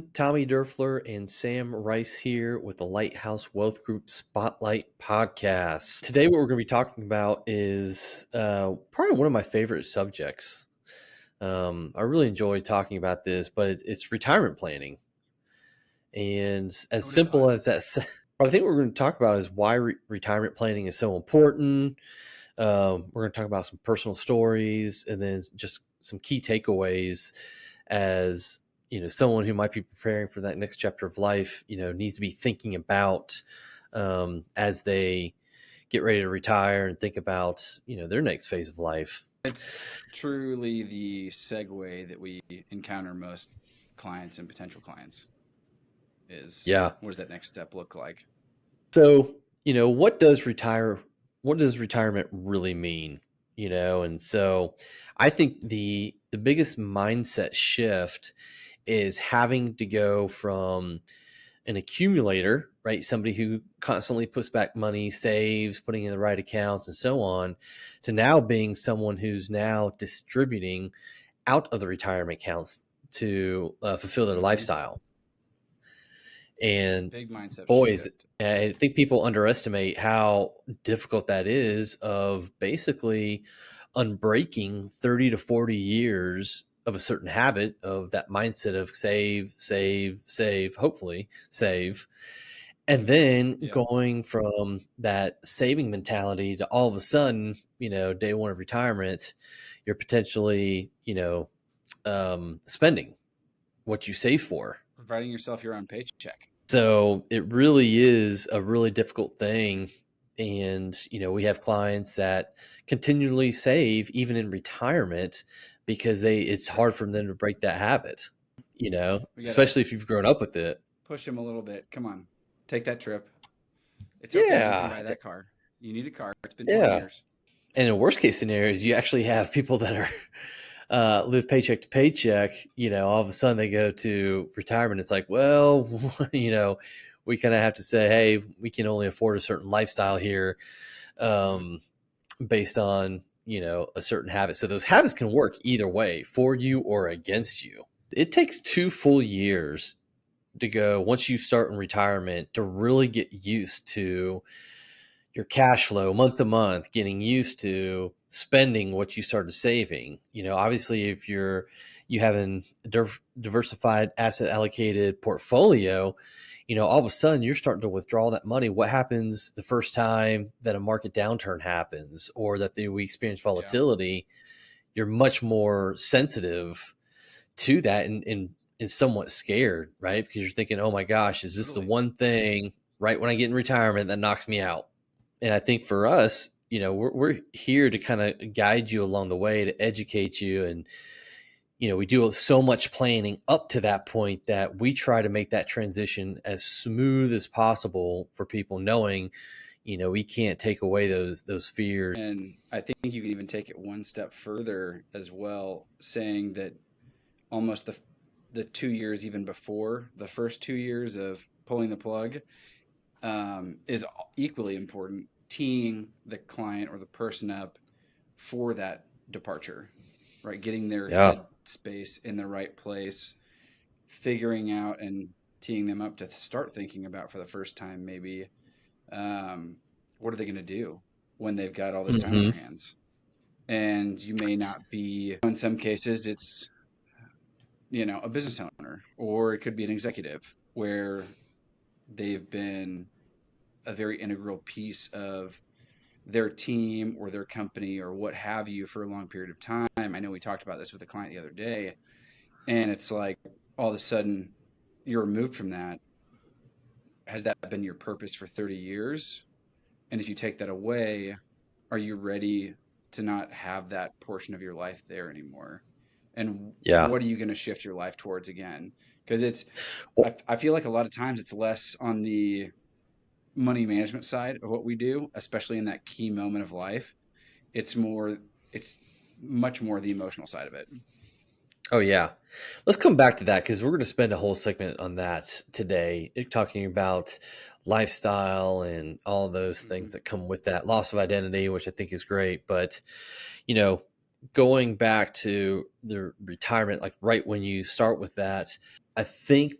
Tommy Derfler and Sam Rice here with the Lighthouse Wealth Group Spotlight Podcast. Today, what we're going to be talking about is probably one of my favorite subjects. I really enjoy talking about this, but it's retirement planning. And as What is simple fun? as that, but I think what we're going to talk about is why retirement planning is so important. We're going to talk about some personal stories and then just some key takeaways as someone who might be preparing for that next chapter of life, needs to be thinking about as they get ready to retire and think about, their next phase of life. It's truly the segue that we encounter most clients and potential clients is Yeah. what does that next step look like? So, what does retirement really mean? And so I think the biggest mindset shift is having to go from an accumulator, right? Somebody who constantly puts back money, saves, putting in the right accounts and so on, to now being someone who's now distributing out of the retirement accounts to fulfill their Mm-hmm. lifestyle. And Big mindset boys, shift. I think people underestimate how difficult that is of basically unbreaking 30 to 40 years of a certain habit of that mindset of save, hopefully save. And then Yeah. going from that saving mentality to all of a sudden, day one of retirement, you're potentially, spending what you save for. Providing yourself your own paycheck. So it really is a really difficult thing. And, we have clients that continually save even in retirement because it's hard for them to break that habit, We gotta especially if you've grown up with it. push them a little bit. Come on, take that trip. It's okay. You can Yeah. buy that car. You need a car. It's been 20 Yeah. years. And in worst case scenarios, you actually have people that are live paycheck to paycheck, all of a sudden they go to retirement. It's like, well, we kind of have to say, hey, we can only afford a certain lifestyle here based on, a certain habit. So those habits can work either way for you or against you. It takes 2 full years to go once you start in retirement to really get used to your cash flow month to month, getting used to spending what you started saving. Obviously, if you have a diversified asset allocated portfolio, all of a sudden you're starting to withdraw that money. What happens the first time that a market downturn happens or that we experience Yeah. volatility? You're much more sensitive to that and somewhat scared, right? Because you're thinking, oh my gosh, is this the Totally. one thing right when I get in retirement that knocks me out? And I think for us, we're here to kind of guide you along the way, to educate you. And, we do so much planning up to that point that we try to make that transition as smooth as possible for people, knowing, we can't take away those fears. And I think you can even take it one step further as well, saying that almost the 2 years even before the first 2 years of pulling the plug is equally important. Teeing the client or the person up for that departure, right? Getting their Yeah. head space in the right place, figuring out and teeing them up to start thinking about for the first time, maybe what are they going to do when they've got all this time on Hmm. their hands? And you may not be, in some cases, it's a business owner, or it could be an executive where they've been a very integral piece of their team or their company or what have you for a long period of time. I know we talked about this with a client the other day, and it's like all of a sudden you're removed from that. Has that been your purpose for 30 years? And if you take that away, are you ready to not have that portion of your life there anymore? And Yeah. what are you going to shift your life towards again? Because Well, I feel like a lot of times it's less on the money management side of what we do, especially in that key moment of life. It's much more the emotional side of it. oh, yeah. Let's come back to that because we're going to spend a whole segment on that today, talking about lifestyle and all those Mm-hmm. things that come with that loss of identity, which I think is great. But, you know, going back to the retirement, like right when you start with that, I think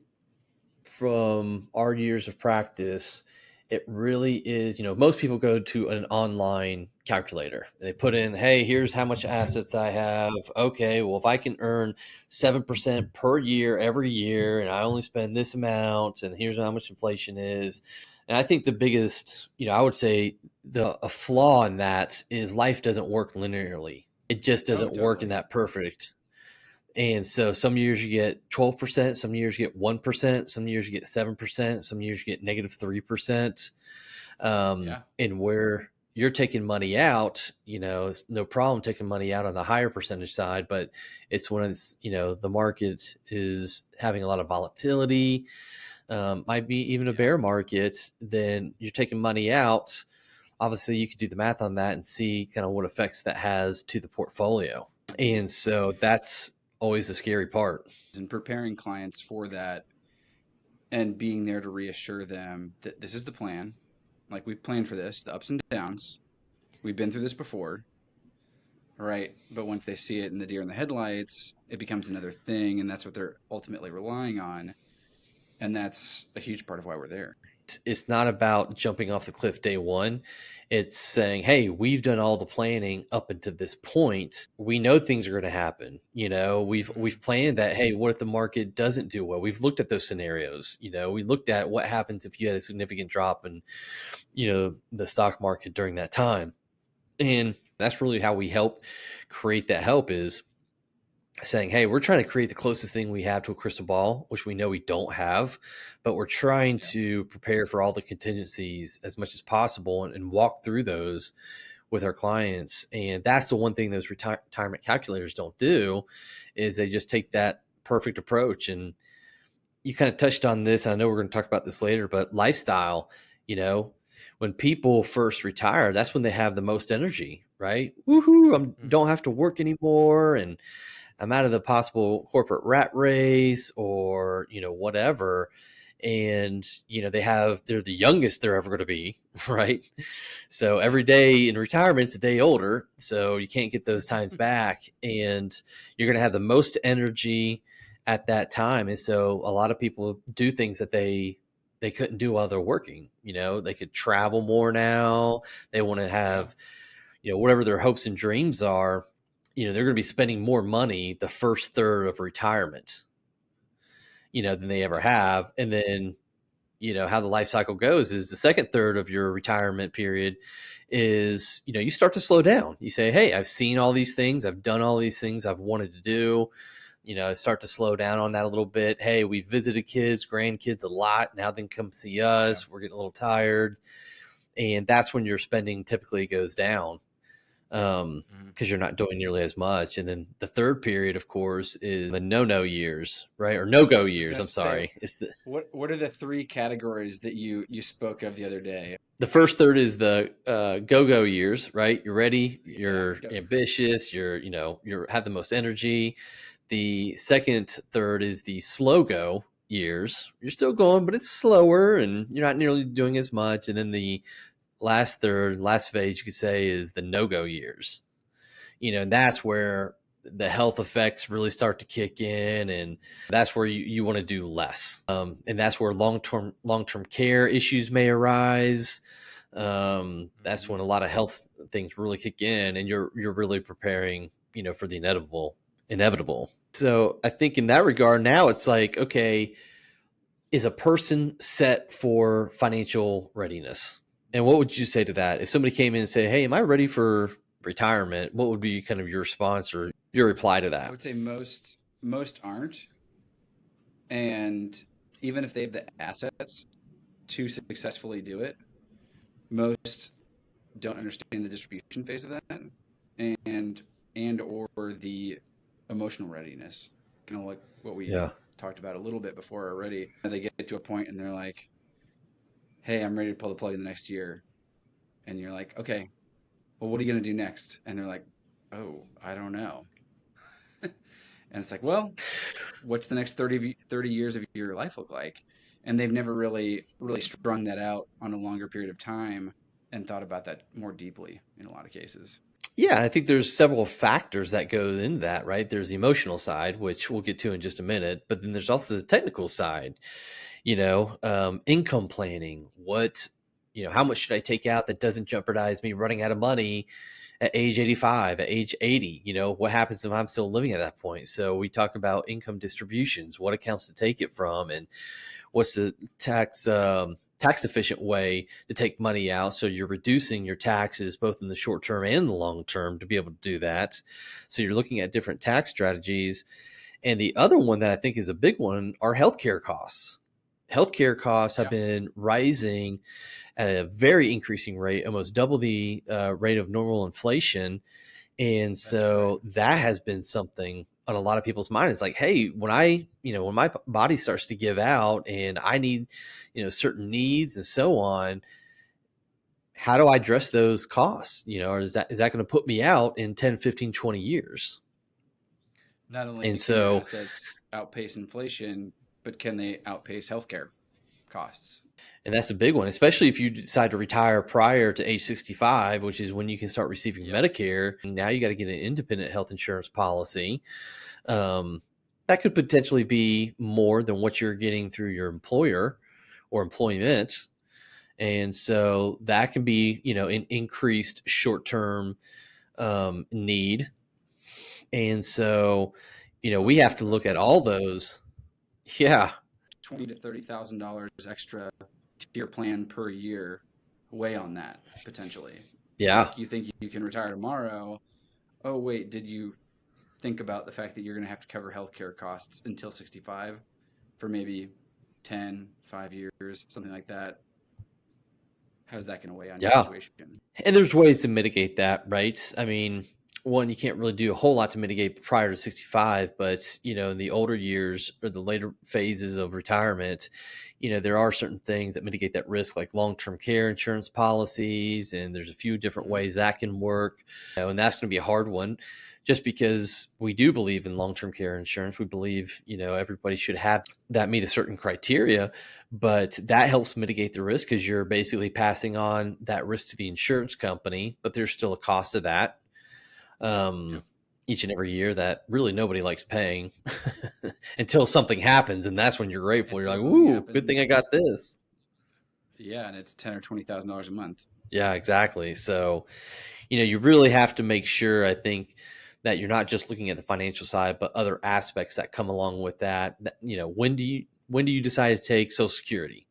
from our years of practice, it really is, most people go to an online calculator. They put in, hey, here's how much assets I have. Okay, well, if I can earn 7% per year every year, and I only spend this amount, and here's how much inflation is. And I think the biggest, I would say a flaw in that is life doesn't work linearly. It just Oh, doesn't work in totally. that perfect. And so some years you get 12%, some years you get 1%, some years you get 7%, some years you get negative 3%. Yeah. And where you're taking money out, it's no problem taking money out on the higher percentage side, but it's when it's, the market is having a lot of volatility, might be even a Yeah. bear market, then you're taking money out. Obviously, you could do the math on that and see kind of what effects that has to the portfolio. And so that's always the scary part. And preparing clients for that and being there to reassure them that this is the plan. Like we've planned for this, the ups and downs. We've been through this before, right? But once they see it in the deer in the headlights, it becomes another thing, and that's what they're ultimately relying on. And that's a huge part of why we're there. It's not about jumping off the cliff day one. It's saying, hey, we've done all the planning up until this point. We know things are going to happen. We've planned that. Hey, what if the market doesn't do well? We've looked at those scenarios. We looked at what happens if you had a significant drop in, the stock market during that time. And that's really how we help create that help, is saying, hey, we're trying to create the closest thing we have to a crystal ball, which we know we don't have, but we're trying Yeah. to prepare for all the contingencies as much as possible, and walk through those with our clients. And that's the one thing those retirement calculators don't do, is they just take that perfect approach. And you kind of touched on this. I know we're going to talk about this later, but lifestyle, you know, when people first retire, that's when they have the most energy, right? Woohoo, I don't have to work anymore. And I'm out of the possible corporate rat race, or, whatever. And, they're the youngest they're ever going to be, right? So every day in retirement's a day older. So you can't get those times back. And you're going to have the most energy at that time. And so a lot of people do things that they couldn't do while they're working. They could travel more now. They want to Yeah. have, whatever their hopes and dreams are. They're going to be spending more money the first third of retirement, than they ever Yes. have. And then, how the life cycle goes is the second third of your retirement period is, you start to slow down. You say, hey, I've seen all these things. I've done all these things I've wanted to do. Start to slow down on that a little bit. Hey, we visited kids, grandkids a lot. Now they can come see Yeah. us. We're getting a little tired. And that's when your spending typically goes down, Mhm. because you're not doing nearly as much. And then the third period, of course, is the no years, right? Or no go I was years. gonna I'm say, sorry. It's what are the three categories that you spoke of the other day? the first third is the go years, right? You're ready, Yeah. you're Go. ambitious, you're have the most energy. The second third is the slow go years. You're still going, but it's slower, and you're not nearly doing as much. And then the last third, last phase, you could say, is the no go years. And that's where the health effects really start to kick in, and that's where you want to do less. And that's where long-term care issues may arise. That's Mhm. when a lot of health things really kick in, and you're really preparing, for the inevitable. So I think in that regard, now it's like, okay, is a person set for financial readiness? And what would you say to that? If somebody came in and say, hey, am I ready for retirement? What would be kind of your response or your reply to I that? would say most aren't, and even if they have the assets to successfully do it, most don't understand the distribution phase of that, and or the emotional readiness, kind of like what we Yeah. talked about a little bit before already. They get to a point and they're like, hey, I'm ready to pull the plug in the next year. And you're like, okay, well, what are you going to do next? And they're like, oh, I don't know. And it's like, well, what's the next 30 years of your life look like? And they've never really strung that out on a longer period of time and thought about that more deeply in a lot of cases. Yeah, I think there's several factors that go into that, right? There's the emotional side, which we'll get to in just a minute, but then there's also the technical side, income planning. How much should I take out that doesn't jeopardize me running out of money at age 85, at age 80? What happens if I'm still living at that point? So we talk about income distributions, what accounts to take it from, and what's the tax efficient way to take money out, so you're reducing your taxes both in the short term and the long term to be able to do that. So you're looking at different tax strategies. And the other one that I think is a big one are healthcare costs. Healthcare costs have Yeah, been rising at a very increasing rate, almost double the rate of normal inflation. And that's right. so that has been something on a lot of people's mind. It's like, hey, when my body starts to give out and I need, certain needs and so on, how do I address those costs? Or is that going to put me out in 10, 15, 20 years? Not only And can your so, assets outpace inflation, but can they outpace healthcare costs? and that's a big one, especially if you decide to retire prior to age 65, which is when you can start receiving Yep. Medicare. Now you got to get an independent health insurance policy. Um, that could potentially be more than what you're getting through your employer or employment. And so that can be, an increased short term need. And so, we have to look at all those. Yeah. Twenty to $30,000 extra to your plan per year weigh on that potentially. Yeah. Like you think you can retire tomorrow. Oh, wait, did you think about the fact that you're going to have to cover healthcare costs until 65 for maybe 10, 5 years, something like that? How's that going to weigh on your Yeah. situation? And there's ways to mitigate that, right? I mean, one, you can't really do a whole lot to mitigate prior to 65, but in the older years or the later phases of retirement, there are certain things that mitigate that risk, like long-term care insurance policies, and there's a few different Mhm. ways that can work. And that's going to be a hard one, just because we do believe in long-term care insurance. We believe, everybody should have that meet a certain criteria, but that helps mitigate the risk because you're basically passing on that risk to the insurance company, but there's still a cost of that um, Yep. each and every year that really nobody likes paying until something happens. And that's when you're grateful. You're Until like, something "Ooh, good thing happens. I got this." Yeah, and it's 10 or $20,000 a month. Yeah, exactly. So, you really have to make sure, I think, that you're not just looking at the financial side, but other aspects that come along with that. When do you decide to take Social Security?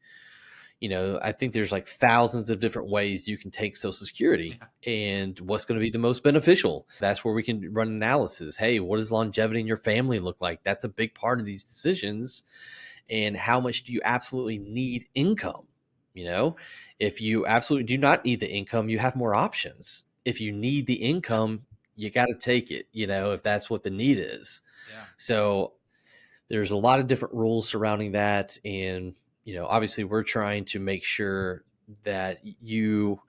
I think there's like thousands of different ways you can take Social Security Yeah. and what's going to be the most beneficial. That's where we can run analysis. Hey, what does longevity in your family look like? That's a big part of these decisions. And how much do you absolutely need income? You know, if you absolutely do not need the income, you have more options. If you need the Yeah. income, you got to take it, if that's what the need is. Yeah. So there's a lot of different rules surrounding that. And, obviously we're trying to make sure that you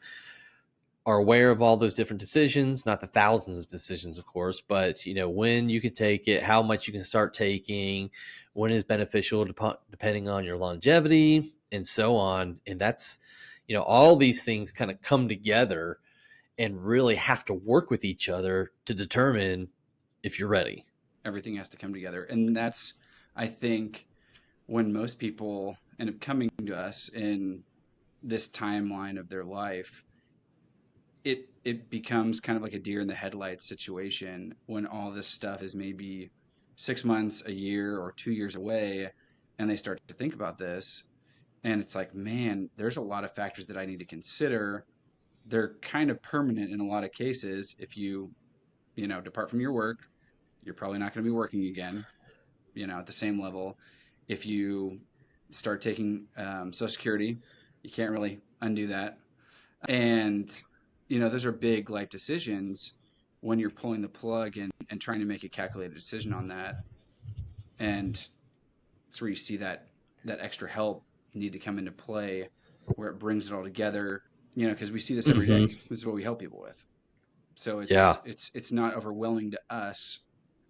are aware of all those different decisions, not the thousands of decisions, of course, but, when you can take it, how much you can start taking, when is beneficial, depending on your longevity and so on. And that's, all these things kind of come together and really have to work with each other to determine if you're ready. Everything has to come together. And that's, I think, when most people end up coming to us in this timeline of their life, it becomes kind of like a deer in the headlights situation when all this stuff is maybe 6 months, a year, or 2 years away, and they start to think about this, and it's like, man, there's a lot of factors that I need to consider. They're kind of permanent in a lot of cases. If you depart from your work, you're probably not going to be working again, at the same level. If you start taking Social Security, you can't really undo that. And, those are big life decisions when you're pulling the plug and trying to make a calculated decision on that. And it's where you see that extra help need to come into play, where it brings it all together, because we see this every day. Hmm. This is what we help people with. So it's Yeah. it's it's not overwhelming to us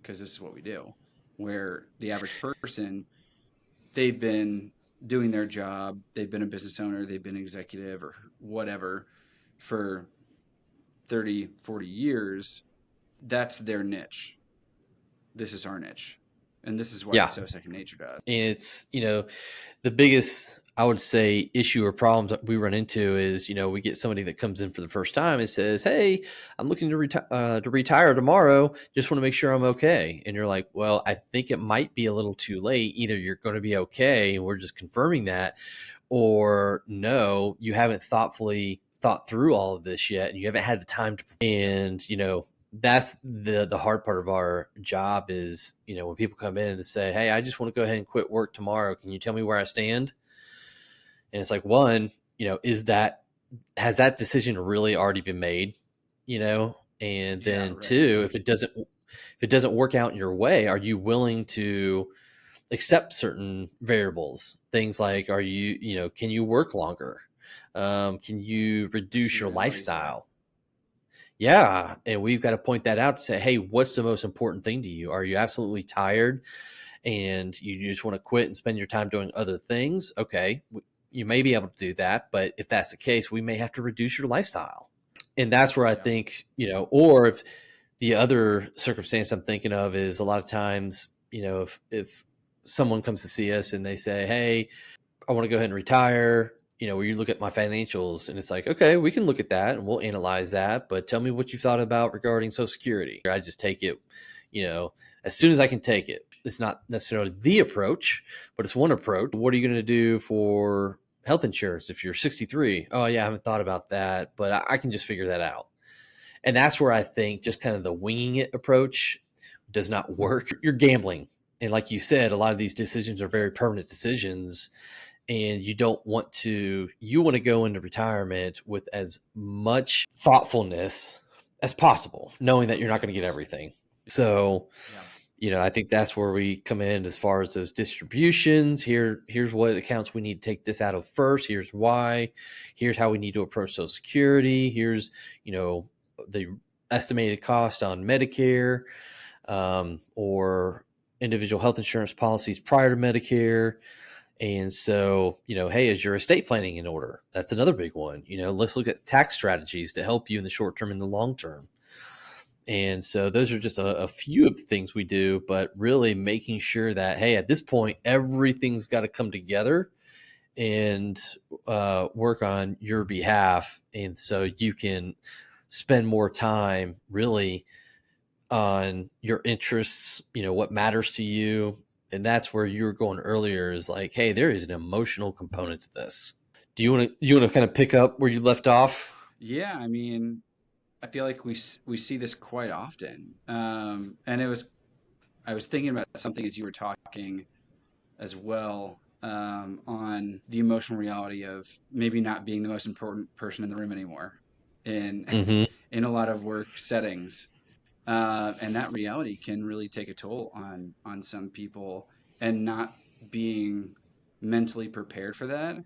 because this is what we do. Where the average person, they've been doing their job, they've been a business owner, they've been executive or whatever for 30, 40 years, that's their niche. This is our niche. And this is why Yeah. it's so second nature to us. And it's, the biggest, I would say, issue or problems that we run into is, we get somebody that comes in for the first time and says, "Hey, I'm looking to retire tomorrow. Just want to make sure I'm okay." And you're like, "Well, I think it might be a little too late. Either you're going to be okay, and we're just confirming that, or no, you haven't thoughtfully thought through all of this yet, and you haven't had the time to." And that's the hard part of our job is, when people come in and say, "Hey, I just want to go ahead and quit work tomorrow. Can you tell me where I stand?" And it's like, one, is that has that decision really already been made? And Yeah, then right. two, if it doesn't work out in your way, are you willing to accept certain variables? Things like, can you work longer? Can you reduce your Seasonalities, yeah. lifestyle? Yeah. And we've got to point that out to say, hey, what's the most important thing to you? Are you absolutely tired and you just want to quit and spend your time doing other things? Okay. You may be able to do that. But if that's the case, we may have to reduce your lifestyle. And that's where I Yeah. think, or if the other circumstance I'm thinking of is a lot of times, if someone comes to see us and they say, "Hey, I want to go ahead and retire. Will you look at my financials?" And it's like, okay, we can look at that and we'll analyze that. But tell me what you thought about regarding Social Security. I just take it, you know, as soon as I can take it. It's not necessarily the approach, but it's one approach. What are you going to do for health insurance if you're 63? Oh, yeah, I haven't thought about that, but I can just figure that out. And that's where I think just kind of the winging it approach does not work. You're gambling. And like you said, a lot of these decisions are very permanent decisions, and you want to go into retirement with as much thoughtfulness as possible, knowing that you're not going to get Yes. everything. So, Yeah. I think that's where we come in as far as those distributions. Here's what accounts we need to take this out of first. Here's why. Here's how we need to approach Social Security. Here's, the estimated cost on Medicare, or individual health insurance policies prior to Medicare. And so, hey, is your estate planning in order? That's another big one. Let's look at tax strategies to help you in the short term and the long term. And so those are just a few of the things we do, but really making sure that, hey, at this point, everything's got to come together and work on your behalf. And so you can spend more time really on your interests, what matters to you. And that's where you were going earlier is like, hey, there is an emotional component to this. Do you want to kind of pick up where you left off? Yeah, I mean, I feel like we see this quite often. And I was thinking about something as you were talking as well, on the emotional reality of maybe not being the most important person in the room anymore in Mm-hmm. in a lot of work settings. And that reality can really take a toll on some people, and not being mentally prepared for that.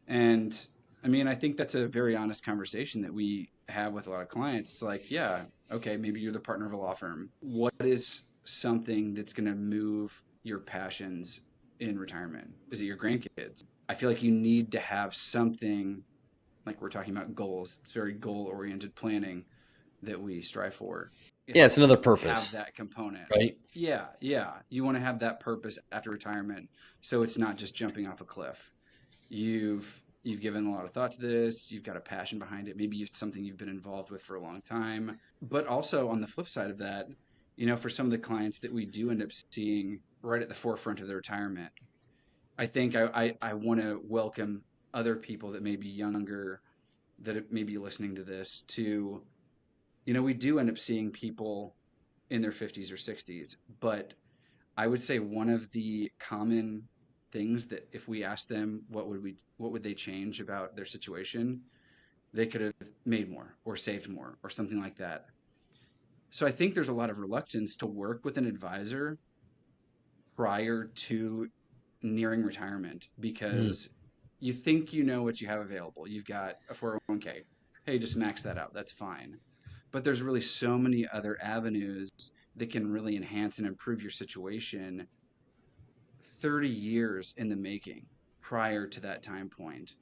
And I mean, I think that's a very honest conversation that we have with a lot of clients. It's like, yeah, okay, maybe you're the partner of a law firm. What is something that's going to move your passions in retirement? Is it your grandkids? I feel like you need to have something, like we're talking about goals. It's very goal oriented planning that we strive for. Yeah, it's another Have purpose, that component. right? Yeah, yeah. You want to have that purpose after retirement, so it's not just jumping off a cliff. You've given a lot of thought to this. You've got a passion behind it. Maybe it's something you've been involved with for a long time. But also on the flip side of that, for some of the clients that we do end up seeing right at the forefront of their retirement, I think I want to welcome other people that may be younger, that may be listening to this, to, we do end up seeing people in their 50s or 60s. But I would say one of the common things that if we asked them what would they change about their situation, they could have made more or saved more or something like that. So I think there's a lot of reluctance to work with an advisor prior to nearing retirement, Mm. because you think you know what you have available. You've got a 401k. Hey, just max that out. That's fine. But there's really so many other avenues that can really enhance and improve your situation 30 years in the making prior to that time point,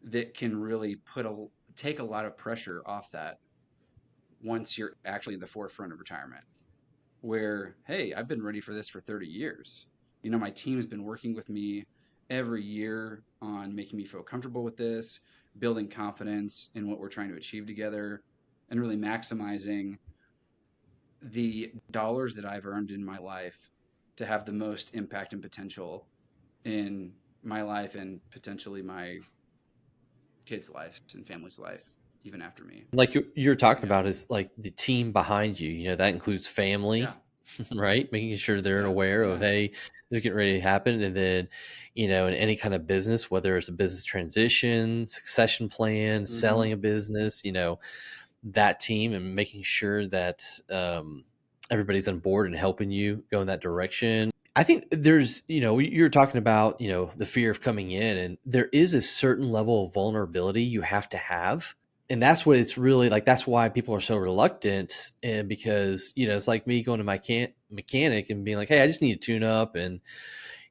that can really take a lot of pressure off that. once you're actually at the forefront of retirement, where, hey, I've been ready for this for 30 years. My team has been working with me every year on making me feel comfortable with this, building confidence in what we're trying to achieve together, and really maximizing the dollars that I've earned in my life to have the most impact and potential in my life and potentially my kids' lives and family's life, even after me. Like you're talking Yeah. about is like the team behind you. That includes Yeah. family, right? Making sure they're Yeah. aware of, Yeah. hey, this is getting ready to happen. And then, in any kind of business, whether it's a business transition, succession plan, Hmm. selling a business, that team and making sure that everybody's on board and helping you go in that direction. I think there's, you're talking about, the fear of coming in, and there is a certain level of vulnerability you have to have. And that's what it's really like. That's why people are so reluctant. And because, it's like me going to my mechanic and being like, hey, I just need a tune up. And,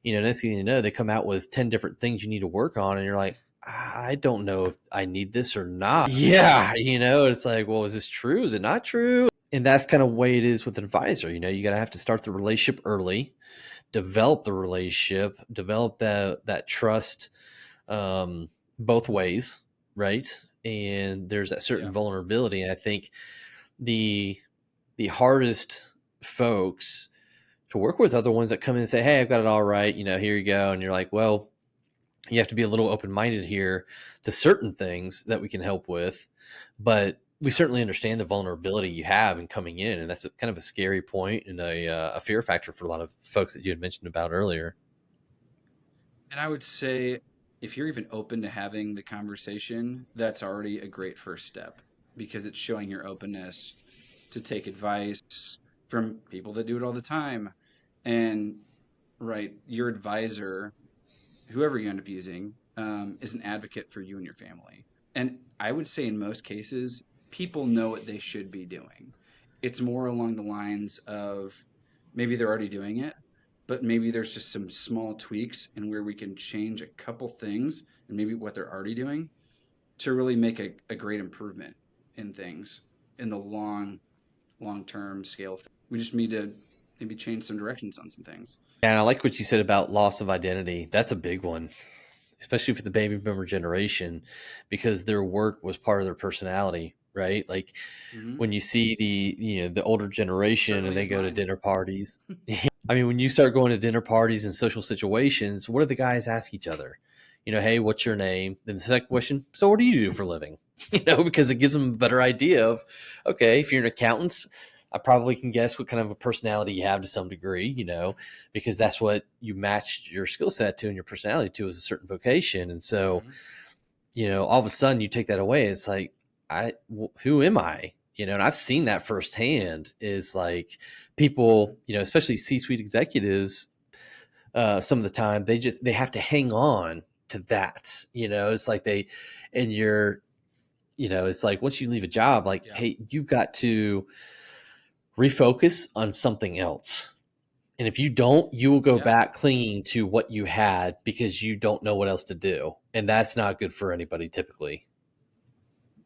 next thing you know, they come out with 10 different things you need to work on. And you're like, I don't know if I need this or not. Yeah. It's like, well, is this true? Is it not true? And that's kind of the way it is with an advisor. You got to have to start the relationship early, develop the relationship, develop that trust, both ways, right? And there's that certain Yeah. vulnerability. And I think the the hardest folks to work with are the ones that come in and say, hey, I've got it all right, here you go. And you're like, well, you have to be a little open-minded here to certain things that we can help with, but we Yeah. certainly understand the vulnerability you have in coming in, and that's kind of a scary point and a fear factor for a lot of folks that you had mentioned about earlier. And I would say if you're even open to having the conversation, that's already a great first step because it's showing your openness to take advice from people that do it all the time. And right, your advisor, whoever you end up using, is an advocate for you and your family. And I would say in most cases, people know what they should be doing. It's more along the lines of maybe they're already doing it, but maybe there's just some small tweaks and where we can change a couple things and maybe what they're already doing to really make a great improvement in things in the long term scale. We just need to maybe change some directions on some things. And I like what you said about loss of identity. That's a big one, especially for the baby boomer generation, because their work was part of their personality, right? Like Hmm. when you see the older generation and Certainly they is go to mine. dinner parties. I mean, when you start going to dinner parties and social situations, what do the guys ask each other? Hey, what's your name? Then the second question, so what do you do for a living? Because it gives them a better idea of, okay, if you're an accountant, I probably can guess what kind of a personality you have to some degree, because that's what you matched your skill set to and your personality to is a certain vocation. And so, Hmm. all of a sudden you take that away. It's like, who am I? And I've seen that firsthand is like Hmm. people, especially C-suite executives, some of the time they have to hang on to that, it's like and you're, it's like once you leave a job, like, Yeah. hey, you've got to refocus on something else. And if you don't, you will go Yeah. back clinging to what you had because you don't know what else to do. And that's not good for anybody typically.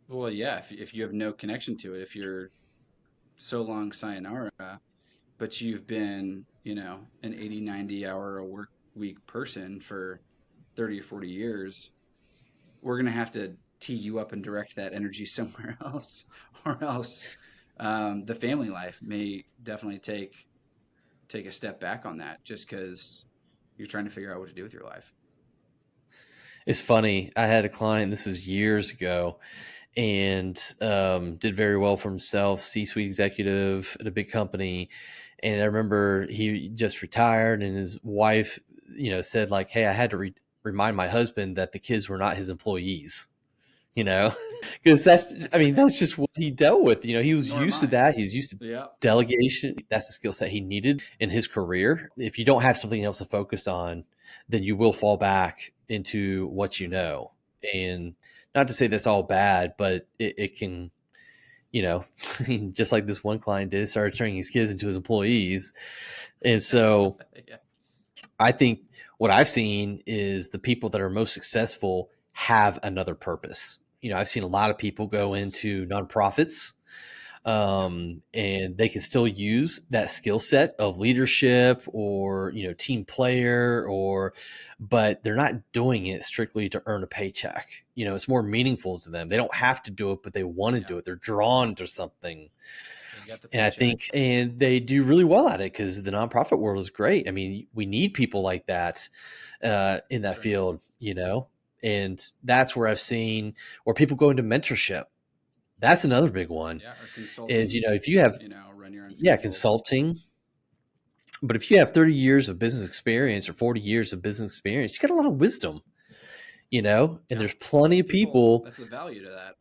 Well, yeah. If you have no connection to it, if you're so long sayonara, but you've been, an 80, 90 hour a work week person for 30 or 40 years, we're going to have to tee you up and direct that energy somewhere else, or else the family life may definitely take a step back on that just because you're trying to figure out what to do with your life. It's funny. I had a client, this is years ago, and did very well for himself, C-suite executive at a big company. And I remember he just retired, and his wife, said like, "Hey, I had to remind my husband that the kids were not his employees." You know, because I mean, that's just what he dealt with. He was Nor am used to I. that. He was used to Yeah. delegation. That's the skill set he needed in his career. If you don't have something else to focus on, then you will fall back into what you Hmm. know. And not to say that's all bad, but it can, you know, just like this one client did, started turning his kids into his employees. And so Yeah. I think what I've seen is the people that are most successful have another purpose. I've seen a lot of people go Yes. into nonprofits, Yeah. And they can still use that skill set of leadership or, team player, but they're not doing it strictly to earn a paycheck. It's more meaningful to them. They don't have to do it, but they want to Yeah. do it. They're drawn to something. They got the And I paycheck. think, and they do really well at it because the nonprofit world is great. I mean, we need people like that in that Sure. field, and that's where I've seen, or people go into mentorship. That's another big one Yeah. Or is, consulting, if you have, run your own yeah, schedule. consulting, but if you have 30 years of business experience or 40 years of business experience, you got a lot of wisdom, and Yeah. there's plenty of people. That's the value to that.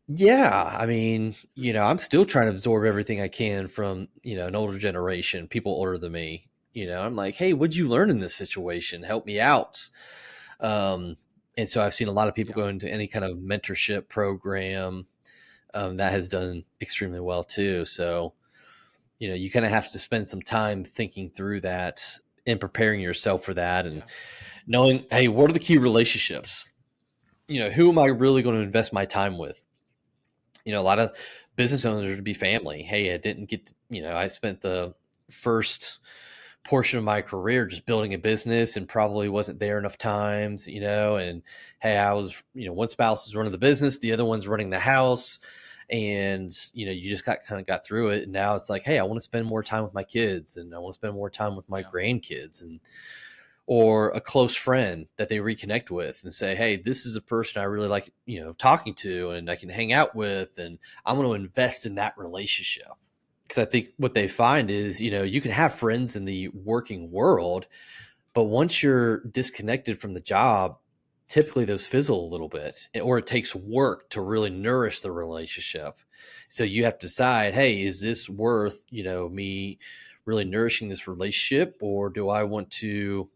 Yeah. I mean, I'm still trying to absorb everything I can from, an older generation, people older than me. I'm like, hey, what'd you learn in this situation? Help me out. Um, and so I've seen a lot of people Yeah. go into any kind of mentorship program that has done extremely well too. So, you kind of have to spend some time thinking through that and preparing yourself for that and Yeah. knowing, hey, what are the key relationships? Who am I really going to invest my time with? A lot of business Hmm. owners would be family. Hey, I didn't get to, I spent the first portion of my career just building a business and probably wasn't there enough times, and hey, I was, one spouse is running the business, the other one's running the house. And, you just got through it. And now it's like, hey, I want to spend more time with my kids and I want to spend more time with my Yeah. grandkids and, or a close friend that they reconnect with and say, hey, this is a person I really like, talking to and I can hang out with. And I'm going to invest in that relationship. Because I think what they find is, you can have friends in the working world, but once you're disconnected from the job, typically those fizzle a little bit, or it takes work to really nourish the relationship. So you have to decide, hey, is this worth, me really nourishing this relationship, or do I want to,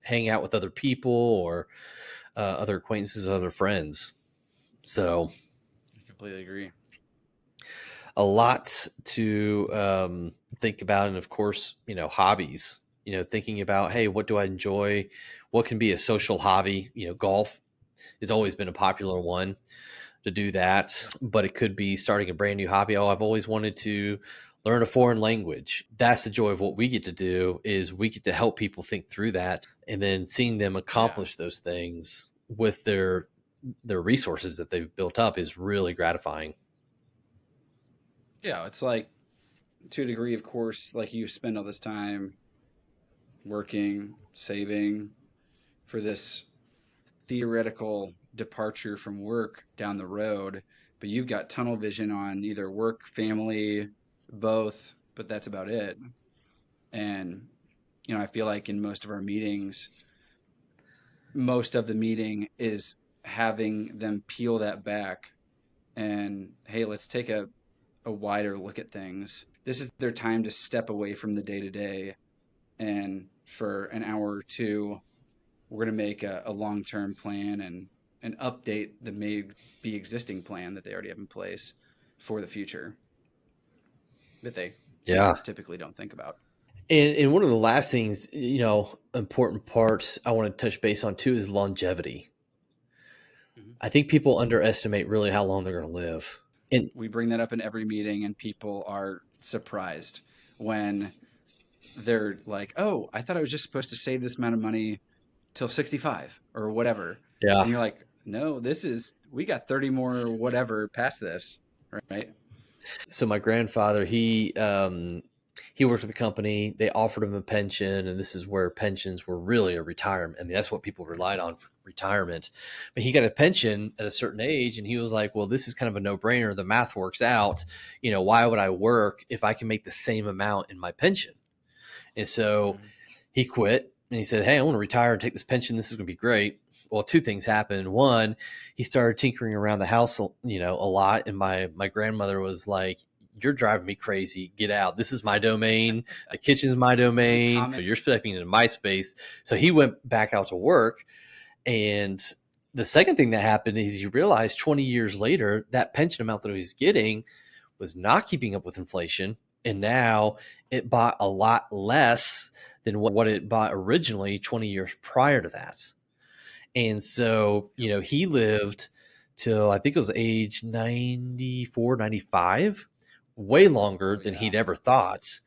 hang out with other people or other acquaintances, other friends? So I completely agree. a lot to think about. And of course, hobbies, thinking about, hey, what do I enjoy? What can be a social hobby? Golf has always been a popular one to do that, Yeah. but it could be starting a brand new hobby. Oh, I've always wanted to learn a foreign language. That's the joy of what we get to do is we get to help people think through that and then seeing them Yeah. accomplish those things with their resources that they've built up is really gratifying. Yeah. It's like, to a degree, of course, like you spend all this time working, saving for this theoretical departure from work down the road, but you've got tunnel vision on either work, family, both, but that's about it. And, I feel like in most of our meetings, most of the meeting is having them peel that back and, hey, let's take a wider look at things. This is their time to step away from the day to day. And for an hour or two, we're going to make a long-term plan and update the maybe existing plan that they already have in place for the future that they, Yeah. typically don't think about. And one of the last things, important parts I want to touch base on too is longevity. Mhm. I think people underestimate really how long they're going to live. And We bring that up in every meeting, and people are surprised when they're like, "Oh, I thought I was just supposed to save this amount of money till 65 or whatever." yeah, And you're like, "No, we got 30 more whatever past this." Right? so my grandfather, he worked for the company. They offered him a pension, and this is where pensions were really a retirement. I mean, that's what people relied on for retirement. But he got a pension at a certain age, and he was like, "Well, this is kind of a no-brainer. The math works out. Why would I work if I can make the same amount in my pension?" And so Mhm. he quit and he said, hey, I want to retire and take this pension. This is going to be great. Well, two things happened. One, he started tinkering around the house, a lot. And my grandmother was like, you're driving me crazy. Get out. This is my domain. The kitchen's my Is this a domain. comment? You're stepping into my space. So he went back out to work. And the second thing that happened is he realized 20 years later, that pension amount that he was getting was not keeping up with inflation. And now it bought a lot less than what it bought originally 20 years prior to that. And so, Yep. he lived till I think it was age 94, 95, way longer Oh than yeah. he'd ever thought.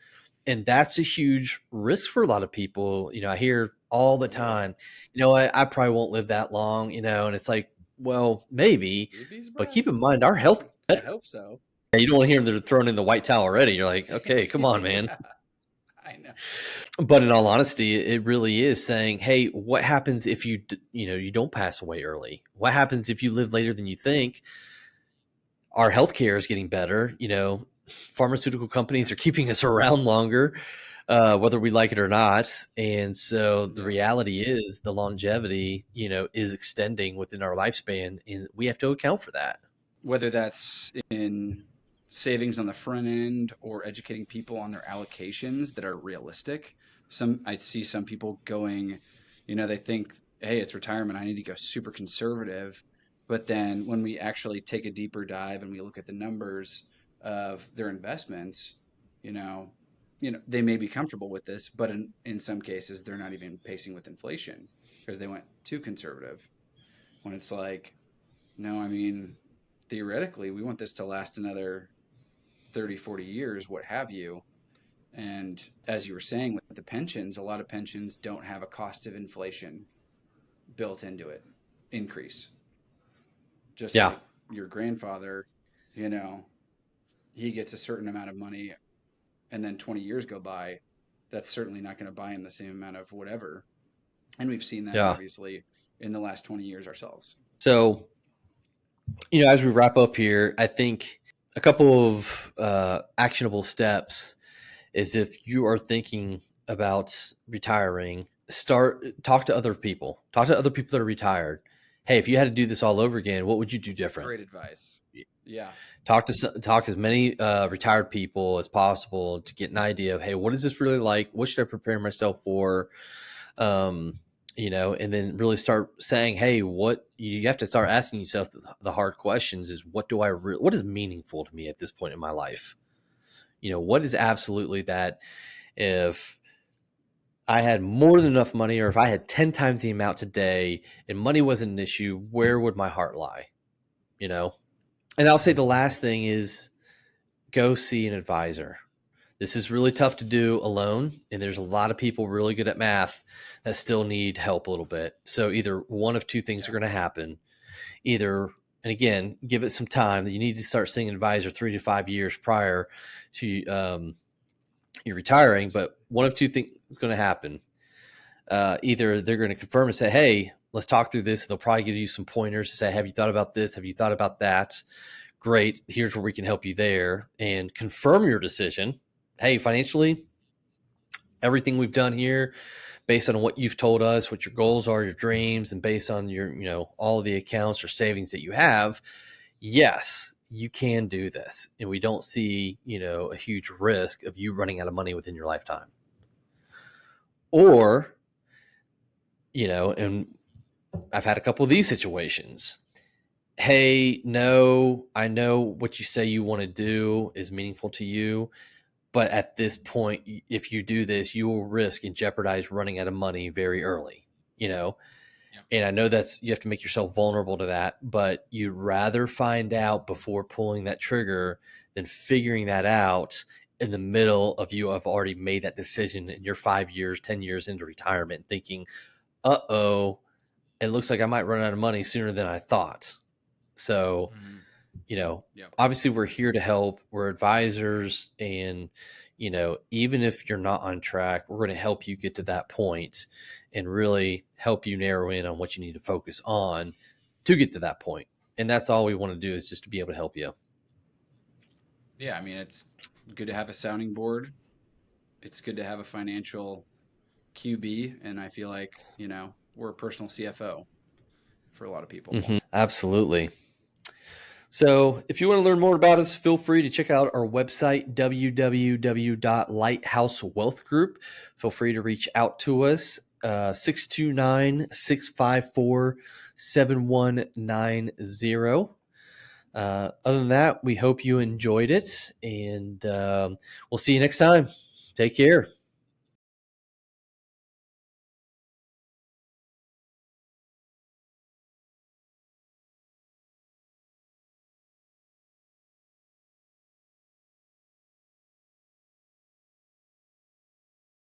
And that's a huge risk for a lot of people. I hear all the time, I probably won't live that long, and it's like, well, maybe, You'd be but keep in surprised. mind our health. I hope so. You don't want to hear them that are thrown in the white towel already. You're like, okay, come on, man. Yeah, I know. But in all honesty, it really is saying, hey, what happens if you don't pass away early? What happens if you live later than you think? Our healthcare is getting better. Pharmaceutical companies Yep. are keeping us around longer, whether we like it or not. And so the Yep. reality is the longevity, is extending within our lifespan, and we have to account for that. Whether that's in savings on the front end or educating people on their allocations that are realistic. I see some people going, they think, hey, it's retirement. I need to go super conservative. But then when we actually take a deeper dive and we look at the numbers of their investments, you know, they may be comfortable with this, but in some cases they're not even pacing with inflation because they went too conservative. When it's like, no, I mean, theoretically, we want this to last another 30, 40 years, what have you. And as you were saying with the pensions, a lot of pensions don't have a cost of inflation built into it, increase. Just Yeah. like your grandfather, you know, he gets a certain amount of money and then 20 years go by. That's certainly not going to buy him the same amount of whatever. And we've seen that Yeah. obviously in the last 20 years ourselves. So, as we wrap up here, I think a couple of actionable steps is, if you are thinking about retiring, talk to other people. Talk to other people that are retired. Hey, if you had to do this all over again, what would you do different? Great advice. Yeah. Talk to as many retired people as possible to get an idea of, hey, what is this really like? What should I prepare myself for? Um, and then really start saying, hey, what you have to start asking yourself the hard questions is, what is meaningful to me at this point in my life? What is absolutely that, if I had more than enough money, or if I had 10 times the amount today and money wasn't an issue, where would my heart lie? You know? And I'll say the last thing is, go see an advisor. This is really tough to do alone, and there's a lot of people really good at math that still need help a little bit. So either one of two things are Yeah. going to happen. Either, and again, give it some time. You need to start seeing an advisor 3 to 5 years prior to you're At retiring. least. But one of two things is going to happen. Either they're going to confirm and say, hey, let's talk through this. They'll probably give you some pointers to say, have you thought about this? Have you thought about that? Great. Here's where we can help you there, and confirm your decision. Hey, financially, everything we've done here, based on what you've told us, what your goals are, your dreams, and based on your, all of the accounts or savings that you have, yes, you can do this. And we don't see, a huge risk of you running out of money within your lifetime. Or, and I've had a couple of these situations. Hey, no, I know what you say you want to do is meaningful to you, but at this point, if you do this, you will risk and jeopardize running out of money very early, you know? Yep. And I know you have to make yourself vulnerable to that, but you'd rather find out before pulling that trigger than figuring that out in the middle of you have already made that decision and you're 5 years, 10 years into retirement thinking, uh-oh, it looks like I might run out of money sooner than I thought. So, Mm-hmm. Yep. obviously we're here to help. We're advisors, and, even if you're not on track, we're going to help you get to that point and really help you narrow in on what you need to focus on to get to that point. And that's all we want to do, is just to be able to help you. Yeah. I mean, it's good to have a sounding board. It's good to have a financial QB. And I feel like, we're a personal CFO for a lot of people. Absolutely. So if you want to learn more about us, feel free to check out our website, www.Lighthouse Wealth Group. Feel free to reach out to us, 629-654-7190. Other than that, we hope you enjoyed it, and we'll see you next time. Take care.